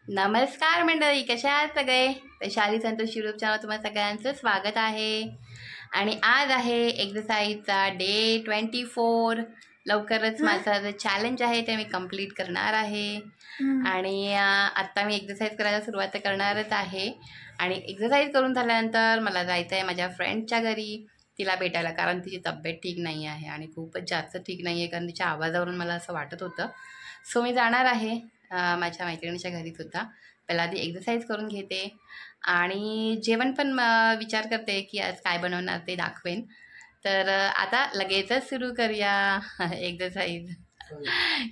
नमस्कार मंडळी, कशा आहात सगळे? वैशाली संतोष यूट्यूब चॅनल तुम्हा सगळ्यांचं स्वागत आहे. आणि आज आहे एक्सरसाइजचा डे 24. लवकरच माझा जो चॅलेंज आहे ते मी कंप्लीट करणार आहे. आणि आत्ता मी एक्सरसाइज करायला सुरुवात करणारच आहे. आणि एक्सरसाइज करून झाल्यानंतर मला जायचं आहे माझ्या फ्रेंडच्या घरी तिला भेटायला, कारण तिची तब्येत ठीक नाही आहे आणि खूपच जास्त ठीक नाही आहे, कारण तिच्या आवाजावरून मला असं वाटत होतं. सो मी जाणार आहे माझ्या मैत्रिणीच्या घरीच होता. पहिला आधी एक्सरसाइज करून घेते आणि जेवण पण विचार करते की आज काय बनवणार ते दाखवेन. तर आता लगेचच सुरू करूया एक्सरसाइज.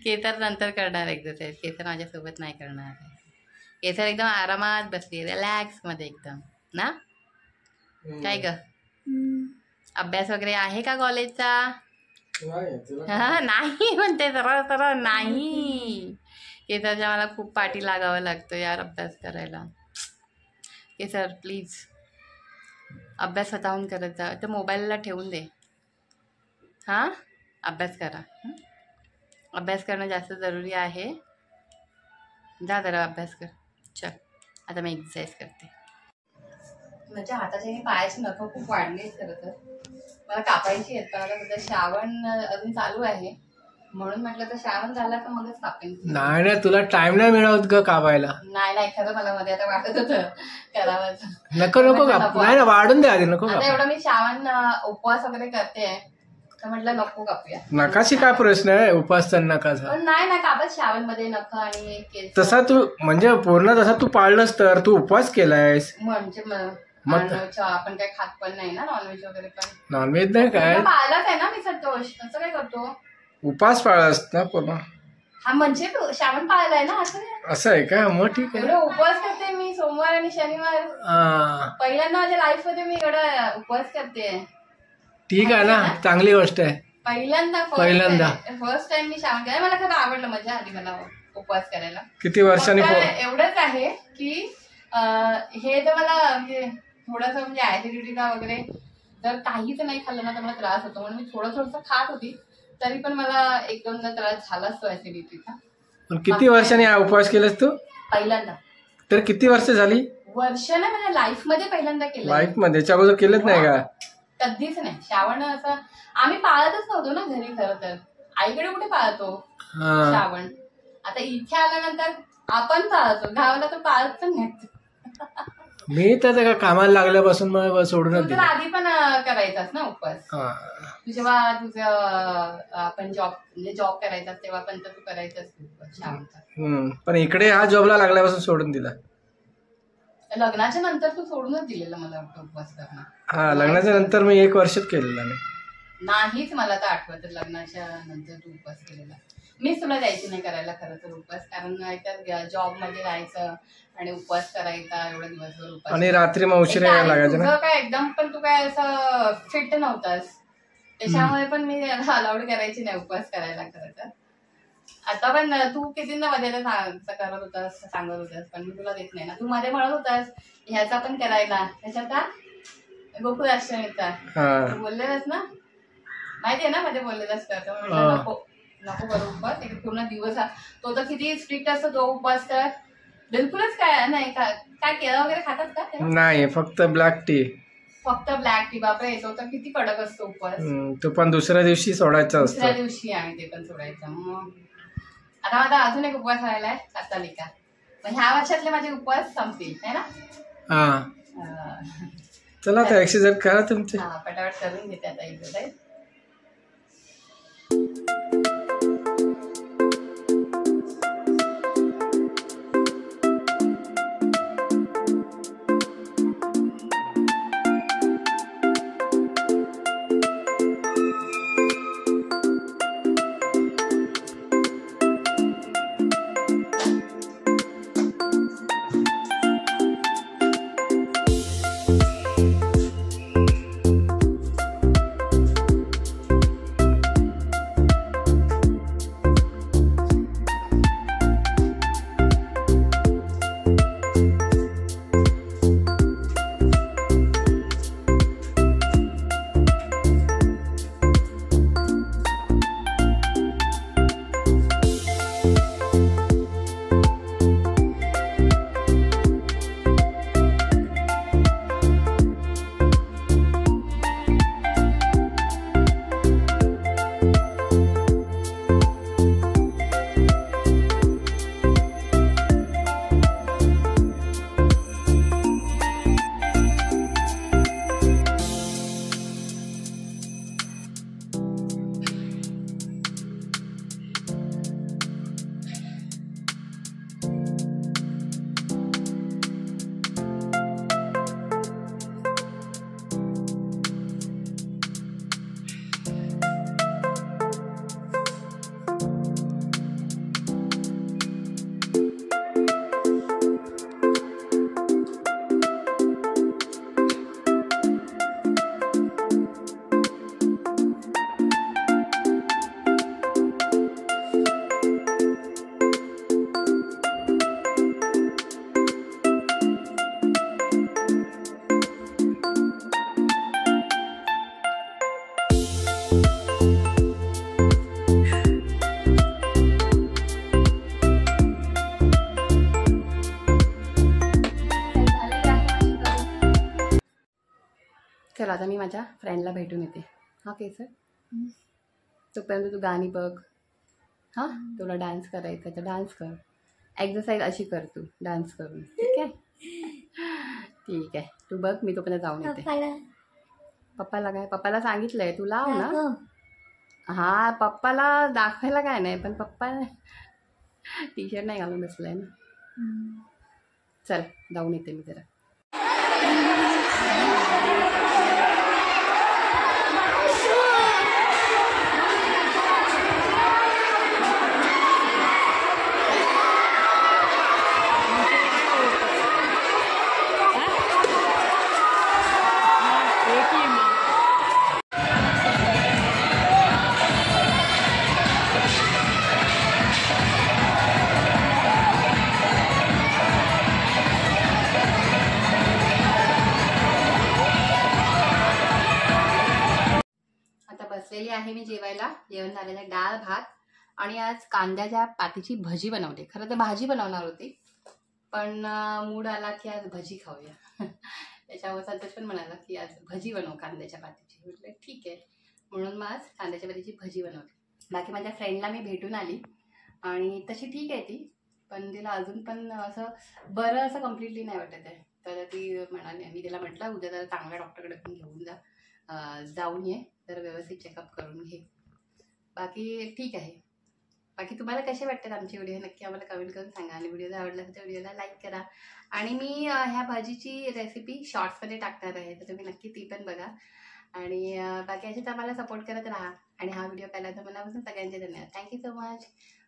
केसर नंतर करणार एक्सरसाइज, केसर माझ्यासोबत नाही करणार आहे. केसर एकदम आरामात बसली, रिलॅक्समध्ये एकदम ना. काय ग, अभ्यास वगैरे आहे का कॉलेजचा? नाही म्हणते सरळ सरळ नाही. केसरच्या मला खूप पाठी लागावं लागतं यार अभ्यास करायला. केसर प्लीज अभ्यास स्वतःहून करत जा. तर मोबाईलला ठेवून दे. हां, अभ्यास करा. अभ्यास करणं जास्त जरुरी आहे. जा जरा अभ्यास कर. चल आता मी एक्सरसाइज करते. माझ्या हाताचे आणि पायाची नखं खूप वाढली आहेत खरं तर. मला कापायची आहेत, पण आता सध्या श्रावण अजून चालू आहे म्हणून म्हटलं तर श्रावण झाला तर मगच कापेन. नाही तुला टाइम नाही मिळत ग कापायला. नाही खरं मला मध्ये आता वाटत होतं करावं. नको नाही ना, वाढून दे आधी. नको आता एवढं मी श्रावण उपवास वगैरे करते तर म्हटलं नको कापूया. नकाशी काय प्रश्न आहे उपवास तर नकाचा. पण नाही ना कापत श्रावण मध्ये नख आणि केस. तसा तू म्हणजे पूर्ण तसा तू पाळलंस तर तू उपवास केलायस म्हणजे आपण काय खात पण नाही ना नॉनव्हेज वगैरे. पण नॉनव्हेज नाही काय पाळलाच आहे ना मी संतोष. असं काय करतो, उपास पाळलास ना पूर्ण. हा म्हणजे तू श्रावण पाळलाय ना. असं आहे का? मग ठीक आहे. एवढं उपवास करते मी सोमवार आणि शनिवार. पहिल्यांदा माझ्या लाईफ मध्ये मी एवढा उपवास करते. ठीक आहे ना, चांगली गोष्ट आहे. पहिल्यांदा फर्स्ट टाइम मी श्रावण केला. मला खरं आवडलं, मजा आली मला उपवास करायला. किती वर्षांनी? एवढंच आहे की हे तर मला म्हणजे थोडंसं म्हणजे ऍसिडिटीचा वगैरे जर काहीच नाही खाल्लं ना तर मला त्रास होतो, म्हणून मी थोडंसं खात होती तरी पण मला एक दोनदा त्रास झालाच तो ऍसिडिटीचा. किती वर्षांनी हा उपवास केलास तू? पहिल्यांदा. तर किती वर्ष झाली? वर्ष ना माझ्या लाईफ मध्ये पहिल्यांदा केलं. लाईफ मध्ये याच्या अगोदर केलंच नाही का? कधीच नाही. श्रावण असं आम्ही पाळतच नव्हतो ना घरी. खरं तर आईकडे कुठे पाळतो श्रावण. आता इथे आल्यानंतर आपण पाळतो, गावाला तर पाळत पण नाही. मी तर कामाला लागल्यापासून मग सोडूनच दिलं. आधी पण करायचास ना उपवास. जेव्हा तुझं आपण जॉब करायचा तेव्हा पण तू करायचास उपवास. पण इकडे हा जॉबला लागल्यापासून सोडून दिला. लग्नाच्या नंतर तू सोडूनच दिलेलं मला वाटतं उपवास करणं. हा, लग्नाच्या नंतर मी 1 वर्षच केलेला नाहीच. मला तर आठवत लग्नाच्या नंतर तू उपवास केलेला. मीच तुला द्यायची नाही करायला खरं तर उपवास, कारण एकतर जॉब मध्ये जायचं आणि उपवास करायचा एवढा दिवसभर उपवास. आणि रात्री मग उशिरा यायला लागायचं ना. काय एकदम पण तू काय असं फिट नव्हतास, त्याच्यामुळे पण मी अलाउड करायची नाही उपवास करायला खरं तर. आता पण तू कितींदा मध्ये करत होतास, सांगत होतास, पण मी तुला देत नाही ना. तू मध्ये म्हणत होतास ह्याचा पण करायला, त्याच्यात गोकुळाष्टमीचा बोललेलास ना, माहितीये ना मध्ये बोललेलास का? नको नको करू उपवास. एक पूर्ण दिवस तो तर किती स्ट्रिक्ट असतो तो उपवास कर. बिलकुलच काय नाही. काय केळं वगैरे खातात का? नाही, फक्त ब्लॅक टी. फक्त ब्लॅक टी. बापरे, तो तर किती कडक असतो उपवास. तो पण दुसऱ्या दिवशी सोडायचा असतो. दुसऱ्या दिवशी आणि ते पण सोडायचं. मग आता माझा अजून एक उपवास राहिलाय हरतालिका. मग ह्या वर्षातले माझे उपवास संपतील है ना. चला आता एक्सरसाइज करा तुमचे. पटापट करून घेते आता एक्सरसाइज. चल आता मी माझ्या फ्रेंडला भेटून येते. हा केसर, तोपर्यंत तू गाणी बघ. हां, तुला डान्स करायचा तर डान्स कर. एक्सरसाइज अशी कर तू डान्स करून. ठीक आहे? ठीक आहे, तू बघ, मी तोपर्यंत जाऊन येते. पप्पाला काय? पप्पाला सांगितलंय तू लाव ना. हा, पप्पाला दाखवायला काय नाही, पण पप्पा टी शर्ट नाही घालून बसलाय ना. चल जाऊन येते मी जरा. बसलेली आहे मी जेवायला. जेवण झालेलं आहे, डाळ भात आणि आज कांद्याच्या पातीची भजी बनवते. खरं तर भाजी बनवणार होती, पण मूड आला की आज भजी खाऊया. त्याच्यावर संतोष पण म्हणाला की आज भजी बनव कांद्याच्या पातीची. म्हटलं ठीक आहे, म्हणून मग आज कांद्याच्या पातीची भजी बनवते. बाकी माझ्या फ्रेंडला मी भेटून आली आणि तशी ठीक आहे ती, पण तिला अजून पण असं बरं असं कम्प्लिटली नाही वाटत आहे. तर ती म्हणाली, मी तिला म्हटलं उद्या जरा चांगल्या डॉक्टरकडे पण घेऊन जाऊन ये, तर व्यवस्थित चेकअप करून घे. बाकी ठीक आहे. बाकी तुम्हाला कसे वाटतात आमचे व्हिडिओ नक्की आम्हाला कमेंट करून सांगा. आणि व्हिडिओ जर आवडला तर व्हिडिओला लाईक करा. आणि मी ह्या भाजीची रेसिपी शॉर्ट्समध्ये टाकणार आहे, तर तुम्ही नक्की ती पण बघा. आणि बाकी असेच आम्हाला सपोर्ट करत राहा. आणि हा व्हिडिओ पाहिला तर मनापासून सगळ्यांचे धन्यवाद. Thank you so much.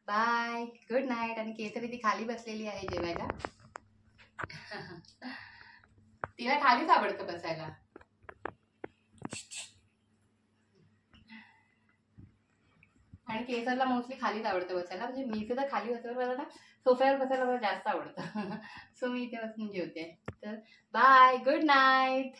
Bye, good night. आणि केसरी ती खाली बसलेली आहे जेवायला. तिला खालीच आवडतं बसायला. आणि केसरला मोस्टली खालीच आवडतं बसायला. म्हणजे मी सुद्धा खाली बसायला ना, सोफ्यावर बसायला मला जास्त आवडतं. सो मी इथे बसून जेवते. तर बाय, गुड नाईट.